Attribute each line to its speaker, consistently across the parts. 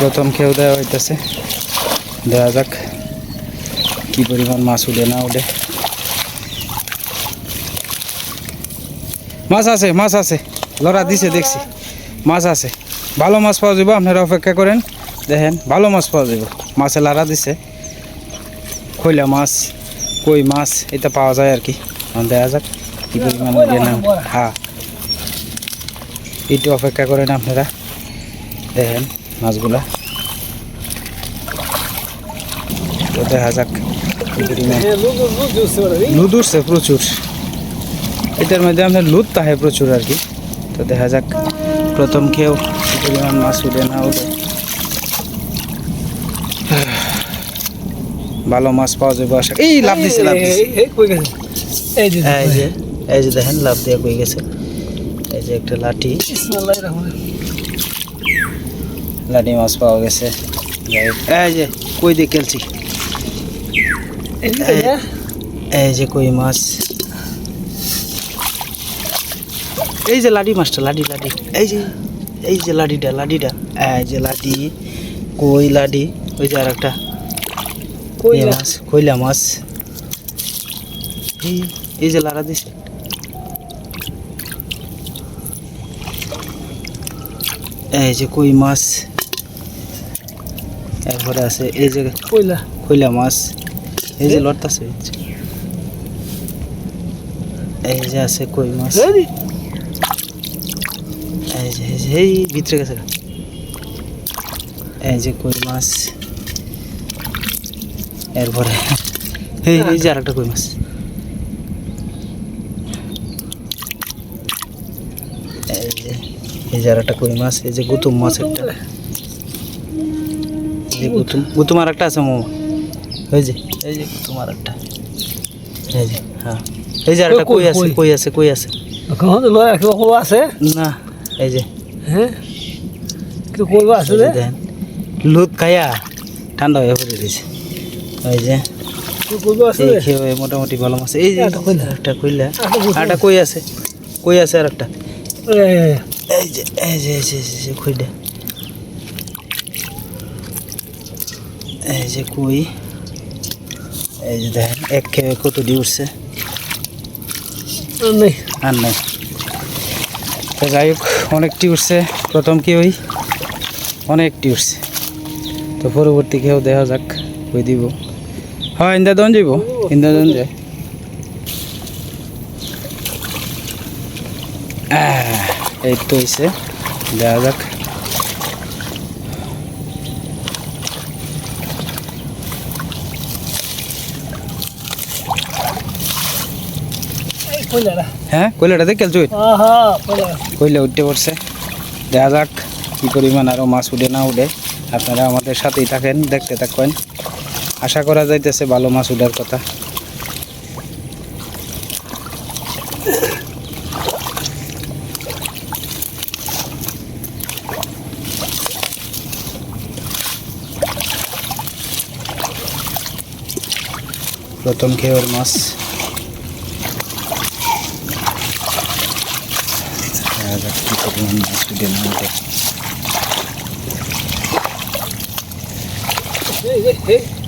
Speaker 1: প্রথম খেয়েও দেওয়া হইতেছে, দেওয়া যাক কি পরিমাণ মাছ উঠে না উঠে। মাছ আছে, মাছ আছে, লড়া দিছে দেখছি, মাছ আছে, ভালো মাছ পাওয়া যাবে। আপনারা অপেক্ষা করেন, দেখেন ভালো মাছ পাওয়া যাবে। মাছে লাড়া দিছে, খৈলা মাছ, কই মাছ এটা পাওয়া যায় আর কি। দেখা যাক কি পরিমাণ উঠে না। হ্যাঁ, একটু অপেক্ষা করেন আপনারা, দেখেন মাছগুলা তো দেখা যাক কি পরিমাণ লুদ উঠছে প্রচুর। এটার মধ্যে আপনার লুদ তাহে প্রচুর আর কি। তো দেখা যাক প্রথম খেয়েও কি পরিমাণ মাছ উঠে না উঠে। ভালো মাছ পাওয়া যাবে আশা। এই লাভ দিছে, লাভ দিছে, এই যে দেখেন লাভ দিয়ে কই গেছে। এই যে একটা লাঠি, লাঠি মাছ পাওয়া গেছে। এই যে কই দিয়ে খেলছি, এই যে কই মাছ, এই যে লাঠি মাছটা, লাঠি লাঠি, এই যে লাঠিটা, লাঠিটা, এই যে লাঠি, কই লাঠি, ওই যে আর একটা মাছ, কইলা মাছ, এই যে লাড়া দিছে। এই যে কই মাছ, এরপরে আছে এই যে কইলা মাছ, এই যে লড়তাছে, এই যে আছে কই মাছ, এই যে এই ভিতরে গেছে, এই যে কই মাছ, এরপরে এই যে আর একটা কই মাছ, এই যে আর একটা কই মাছ, এই যে গুতুম মাছ একটা, এই গুতুম আর একটা আছে মামা, এই যে গুতুম আর একটা, এই যে হ্যাঁ, এই যে আর একটা কই আছে, কই আছে, কই আছে না, এই যে হ্যাঁ কই আছে, দেখেন লুদ খাইয়া ঠান্ডা হয়ে পড়ে দিয়েছে। এই যে খেয়ে মোটামুটি ভালো মাছ। এই যে একটা কইলা, একটা কই আছে, কই আছে আর একটা, এই যে কইটা, এই যে কই, এই যে দেখেন এক খেয়ে কত দিয়ে উঠছে, আর নাই। তো যাই হোক অনেকটি উঠছে প্রথম কি ওই অনেকটি উঠছে। তো পরবর্তী কেউ দেখা যাক কই দিব। হ্যাঁ ইন্দাদন যাব, ইন্দাদন যায়। এই তো হয়েছে, দেখা যাক। হ্যাঁ কয়লাটা দেখে খেলছো, কয়লা উঠতে পড়ছে। দেখা যাক কী পরিমাণ আরও মাছ উঠে না উঠে। আপনারা আমাদের সাথেই থাকেন, দেখতে থাকেন। আশা করা যাইতেছে ভালো মাছ উঠার কথা। প্রথম খেয়ের মাছ, কি পরিমাণ মাছ উঠে না উঠে।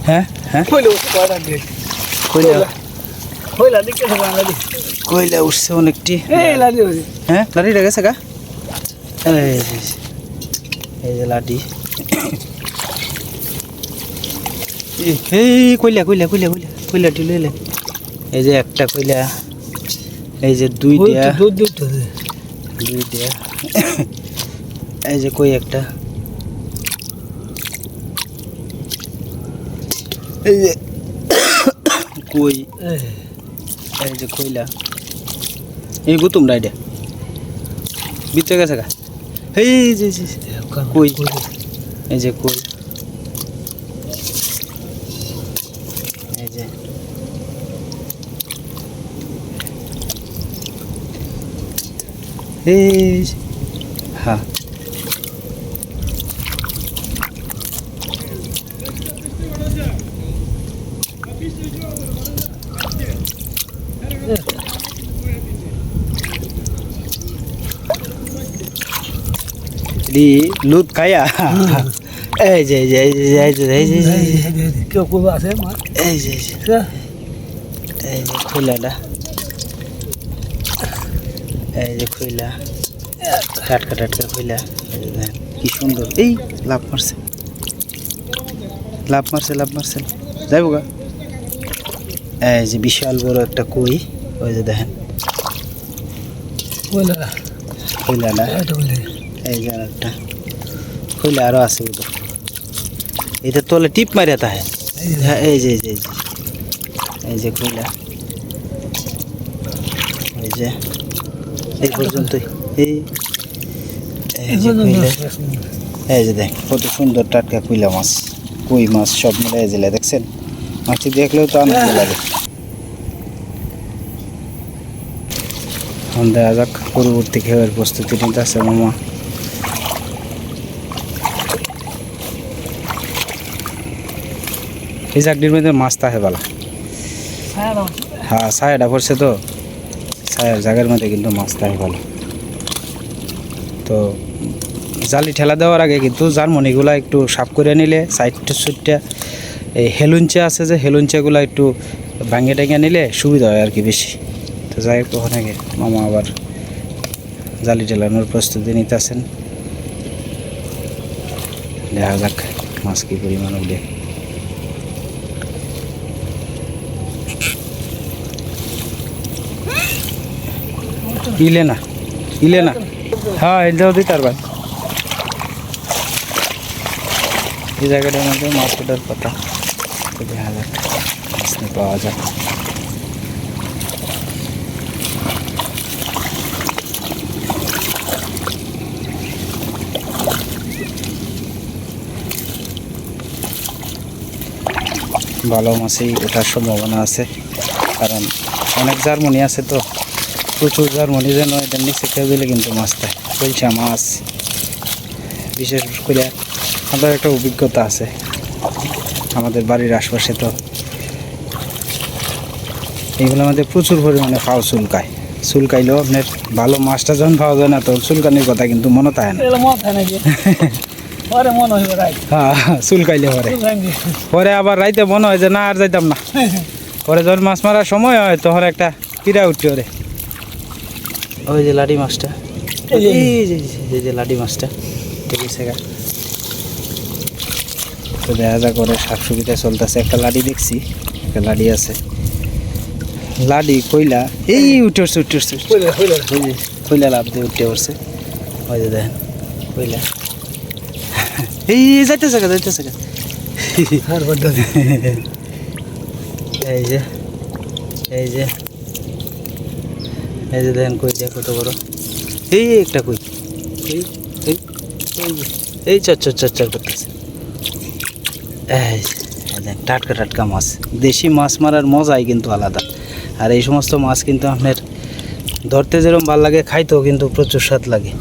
Speaker 1: হ্যাঁ হ্যাঁ কয়লা উঠছে অনেকটি। হ্যাঁ লাঠিটা গেছে গা, এই যে লাঠি, এই কইলা কইলা কইলা কইলা কইলাটি লইলে। এই যে একটা কইলা, এই যে দুইটা, এই যে কই একটা, এই যে কই, এই যে কইলা, এই গুতুম রাইডে ভিতরে গেছে গা। এই যে কই, এই যে কই, এই যে হ্যাঁ দি লুত খাইয়া এই যে এই যে এই যে এই যে এই যে
Speaker 2: কেউ করবো আছে মাছ
Speaker 1: এই যে এই যে খইলাটা এই যে খইলা টাটকা টাটকা খইলা কি সুন্দর এই লাভ মারছে যাইব গা এই যে বিশাল বড় একটা কই ওই যে দেখেন খইলাটা এই যে একটা খইলা আরো আছে বুঝো এটা তলে টিপ মারিয়া তাহে হ্যাঁ এই যে এই যে খইলা এই যে এই পর্যন্তই এই যে কইলা এই যে দেখ কত সুন্দর টাটকা কইলা মাছ কই মাছ সব মিলে জেলে দেখছেন মাছটি দেখলেও তো আনন্দ লাগে এখন দেখা যাক পরবর্তী খেয়ের প্রস্তুতি নিতে আছে মামা এই চাকরির মধ্যে মাছ থাকে ভালো হ্যাঁ ছায়াটা পড়ছে তো ছায়ার জায়গার মধ্যে কিন্তু মাছ থাকে ভালো তো জালি ঠেলা দেওয়ার আগে কিন্তু জার্মনিগুলো একটু সাফ করে নিলে সাইডটা সুইটটা এই হেলুঞ্চা আছে যে হেলুঞ্চাগুলো একটু ভাঙে টেঙে নিলে সুবিধা হয় আর কি বেশি তো যাই হোক ওখানে মামা আবার জালি ঠেলানোর প্রস্তুতি নিতেছেন দেখা যাক মাছ কি পরিমাণ উঠে ইলে না হ্যাঁ এটাও দিতে পারবেন এই জায়গাটার মধ্যে মাছ ওঠার কথা তো দেখা যাক মাছ পাওয়া যায় ভালো মাছই ওঠার সম্ভাবনা আছে কারণ অনেক জার্মনি আছে তো প্রচুর জার্মনি যেন এদের নিচে খেয়ে দিলে কিন্তু মাছ দেয় কইসা মাছ বিশেষ করে আমাদের একটা অভিজ্ঞতা আছে আমাদের বাড়ির আশপাশে তো এইগুলো আমাদের প্রচুর পরিমাণে ফাও চুলকাইলেও আপনার ভালো মাছটা যখন পাওয়া যায় না তো চুলকানির কথা কিন্তু মনে থাকে না হ্যাঁ চুলকাইলে পরে আবার রাইতে মনে হয় যে না আর যাইতাম না পরে যখন মাছ মারার সময় হয় তখন একটা পিড়া উঠতে ওরে ওই যে লাডি মাছটা এই যে লাডি মাছটা ঠিক আছে গা তো দেখা যা করে শাক সুবিধা চলতেছে একটা লাডি দেখছি একটা লাডি আছে লাডি কইলা এই উঠে উঠছে কইলা লাভ দিয়ে উঠতে পড়ছে ওই যে দেখেন কইলা এই যাইতেছে এই যে এই যে এই যে দেখেন কই যা কত বড় এই একটা কই এই চর করতেছে এই দেখ টাটকা মাছ দেশি মাছ মারার মজাই কিন্তু আলাদা আর এই সমস্ত মাছ কিন্তু আপনার ধরতে যেরকম ভালো লাগে খাইতেও কিন্তু প্রচুর স্বাদ লাগে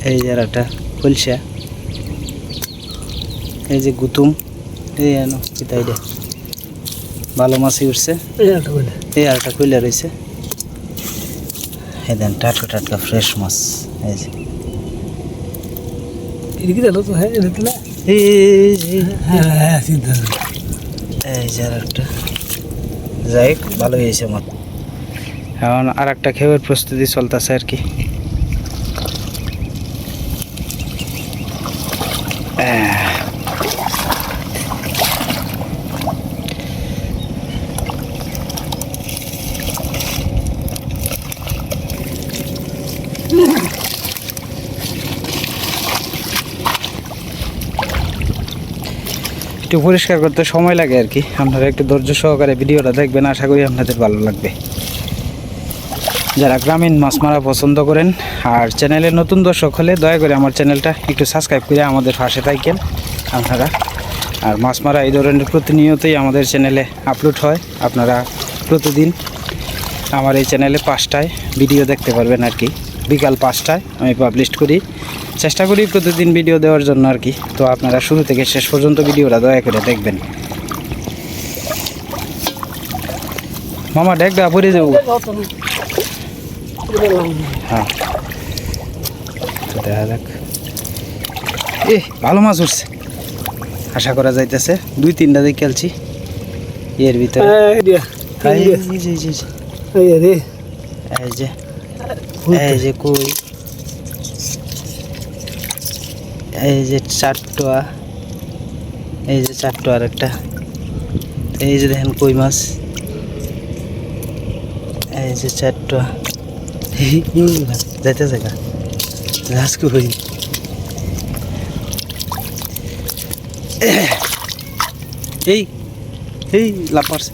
Speaker 1: এই যে একটা কলসা এই যে গুতুম এই আনো চিতাই দে ভালো মাছই উঠছে এই আরেকটা কইলা রয়েছে এই দেন টাটকা ফ্রেশ মাছ এই যে এই যে আরেকটা যাই ভালো হয়েছে মাছ এখন আর একটা খেয়ের প্রস্তুতি চলতেছে আর কি একটু পরিষ্কার করতে সময় লাগে আর কি আপনারা একটু ধৈর্য সহকারে ভিডিওটা দেখবেন আশা করি আপনাদের ভালো লাগবে যারা গ্রামীণ মাছ মারা পছন্দ করেন আর চ্যানেলে নতুন দর্শক হলে দয়া করে আমার চ্যানেলটা একটু সাবস্ক্রাইব করে আমাদের পাশে থাকেন আপনারা আর মাছ মারা এই ধরনের প্রতিনিয়তই আমাদের চ্যানেলে আপলোড হয় আপনারা প্রতিদিন আমার এই চ্যানেলে 5টায় ভিডিও দেখতে পারবেন আর কি বিকাল 5টায় আমি পাবলিশ করি চেষ্টা করি প্রতিদিন ভিডিও দেওয়ার জন্য আর কি তো আপনারা শুরু থেকে শেষ পর্যন্ত ভিডিওটা দয়া করে দেখবেন মামা ডেকটা পরে যাবো। হ্যাঁ তো দেখা যাক। ভালো মাছ উঠছে, আশা করা যাইতেছে। 2-3টা দিয়ে খেলছি এর ভিতরে। এই যে কই, এই যে 4টা, এই যে 4টা আর একটা। এই যে দেখেন কই মাছ, এই যে 4টা যাইতে জায়গা লাস্ট কই। এই এই লাভ পারছে,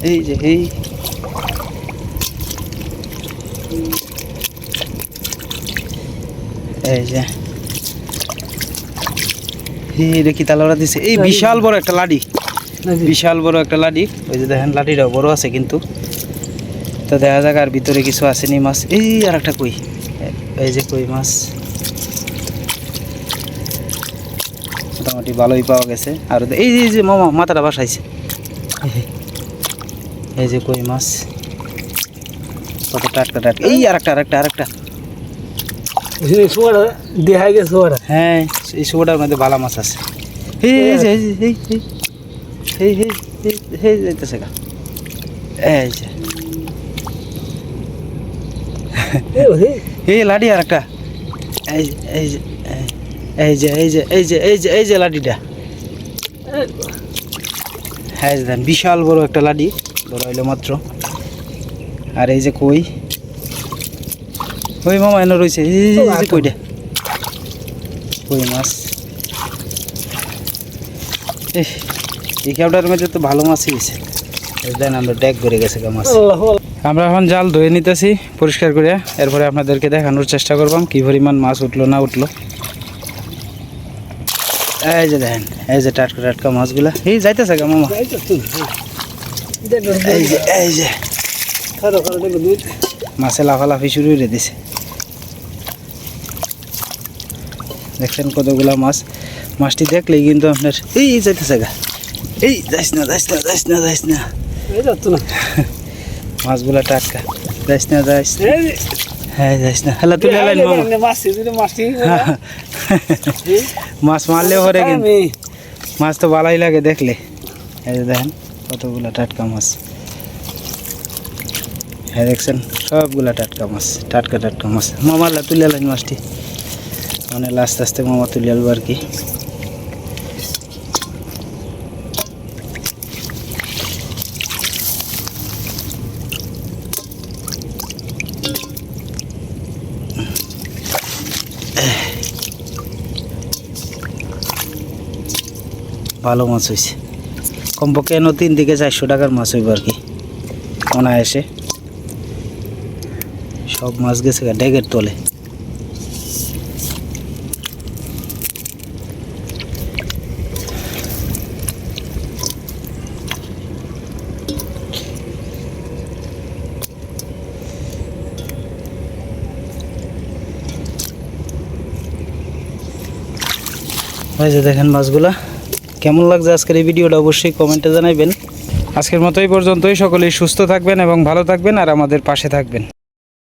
Speaker 1: এই যে এই এই যে দেখি তালা দিছে। এই বিশাল বড় একটা লাডি, বিশাল বড় একটা লাডি। ওই যে দেখেন লাডিটাও বড় আছে কিন্তু। তো দেখা যাক আর ভিতরে কিছু আসেনি মাছ। এই আর একটা কই, এই যে কই মাছ মোটামুটি ভালোই পাওয়া গেছে। আর এই যে মামা মাথাটা বাসাইছে, এই যে কই মাছ কত টাটকা টাটকা। এই আর একটা
Speaker 2: দেখাই গেছে ওরা।
Speaker 1: হ্যাঁ এই শুয়োটার মধ্যে ভালো মাছ আছে। এই যে এই যাইতেছে গা, এই যে এই লাডি আর একটা, এই যে এই যে এই যে এই যে এই যে এই যে লাডিটা। হ্যাঁ দেন বিশাল বড় একটা লাডি, বড় হইলো মাত্র। আর এই যে কই, ওই মামা এনে রয়েছে। এই যে কইটা, কই মাছ। এই ক্যাবটার মধ্যে তো ভালো মাছই গেছে। দেন আমরা ড্যাগ করে গেছে মাছ। আমরা এখন জাল ধুয়ে নিতেছি পরিষ্কার করে, এরপরে আপনাদেরকে দেখানোর চেষ্টা করবাম কি পরিমাণ মাছ উঠলো না উঠলো। এই যে দেখেন, এই যে টাটকা টাটকা মাছগুলা। এই যাইতেছে গা মামা, এই যে মাছে লাফালাফি শুরু করে দিছে। দেখছেন কতগুলা মাছ। মাছটি দেখলেই কিন্তু আপনার এই যাইতেছে গা, এই যাইস না মাছগুলা টাটকা। যাইস না হ্যাঁ যাইস না, হেলা তুলে লাইন মামা। মাছ মারলে পরে কিন্তু মাছ তো ভালোই লাগে দেখলে। এই যে দেখেন কতগুলা টাটকা মাছ। হ্যাঁ দেখছেন সবগুলা টাটকা মাছ, টাটকা মাছ। মামালা তুলে লাইন মাছটি, মানে আস্তে আস্তে মামা তুলে আলবো আর কি। ভালো মাছ হয়েছে, কমপক্ষে এনে 3 থেকে 400 টাকার মাছ হইব আর কি অনায়াসে। সব মাছ গেছে ড্যাগের তলে। এই যে দেখেন মাছগুলা। কেমন লাগছে আজকের এই ভিডিওটা অবশ্যই কমেন্টে জানাবেন। আজকের মতো এই পর্যন্তই। সকলেই সুস্থ থাকবেন এবং ভালো থাকবেন আর আমাদের পাশে থাকবেন।